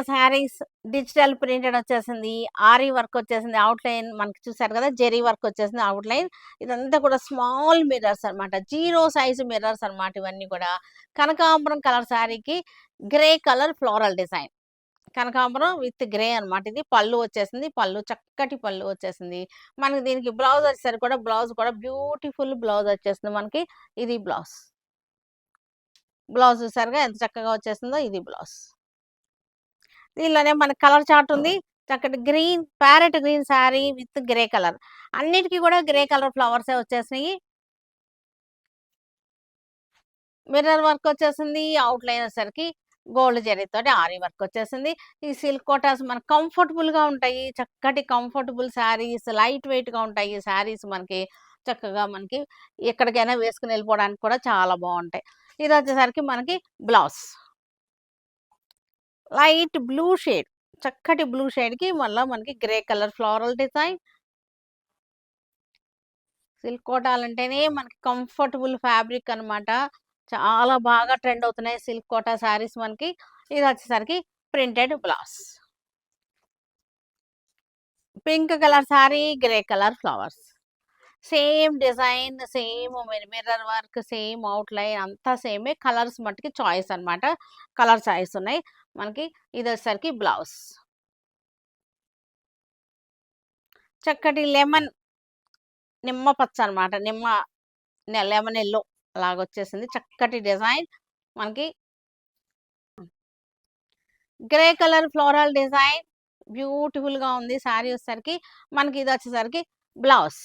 Saris digital printed వచ్చేసింది. ఆరి work వచ్చేసింది. Outline మనకి చూసారు కదా! జెరీ వర్క్ వచ్చేసింది అవుట్‌లైన్. ఇదంతా కూడా స్మాల్ మిర్రర్స్ అన్నమాట. 0 సైజ్ మిర్రర్స్ అన్నమాట ఇవన్నీ కూడా. కనకాంబరం కలర్ శారీకి గ్రే కలర్ ఫ్లోరల్ డిజైన్. కనకాంబరం విత్ గ్రే అన్నమాట ఇది. పళ్ళు వచ్చేసింది. పళ్ళు చక్కటి పళ్ళు వచ్చేసింది. మనకి దీనికి బ్లౌజ్ వచ్చేసరికి కూడా బ్లౌజ్ కూడా బ్యూటిఫుల్ బ్లౌజ్ వచ్చేసింది మనకి. ఇది బ్లౌజ్. బ్లౌజ్ చూసారుగా ఎంత చక్కగా వచ్చేసిందో ఇది బ్లౌజ్. దీనిలోనే మనకి కలర్ చార్ట్ ఉంది. చక్కటి green parrot green sari with grey colour. అన్నిటికి కూడా గ్రే కలర్ ఫ్లవర్సే వచ్చేసినాయి. మిర్రర్ వర్క్ వచ్చేసింది. అవుట్‌లైన్ వచ్చేసరికి గోల్డ్ జరీతోటి ఆరి వర్క్ వచ్చేసింది. ఈ సిల్క్ కోటాస్ మనకు కంఫర్టబుల్‌గా ఉంటాయి. చక్కటి కంఫర్టబుల్ శారీస్ లైట్ వెయిట్‌గా ఉంటాయి ఈ శారీస్ మనకి. చక్కగా మనకి ఎక్కడికైనా వేసుకొని వెళ్ళిపోవడానికి కూడా చాలా బావుంటాయి. ఇదొచ్చేసరికి మనకి బ్లౌజ్. Light blue shade. చక్కటి బ్లూ షేడ్‌కి మళ్ళా మనకి grey colour floral design. Silk కోటాలంటేనే మనకి కంఫర్టబుల్ ఫ్యాబ్రిక్ అన్నమాట. చాలా బాగా ట్రెండ్ అవుతున్నాయి సిల్క్ కోటా శారీస్ మనకి. ఇదొచ్చేసరికి printed blouse. Pink colour sari, grey colour flowers. Same design, same mirror work, same outline అంతా సేమే. కలర్స్ మట్టుకి చాయిస్ అన్నమాట. కలర్ చాయిస్ ఉన్నాయి. మనకి ఇదొచ్చేసరికి బ్లౌజ్. చక్కటి లెమన్ నిమ్మ పచ్చ అన్నమాట. లెమన్ యెల్లో అలాగొచ్చేసింది. చక్కటి డిజైన్ మనకి గ్రే కలర్ ఫ్లోరల్ డిజైన్ బ్యూటిఫుల్‌గా ఉంది శారీ వచ్చేసరికి. మనకి ఇదొచ్చేసరికి బ్లౌజ్.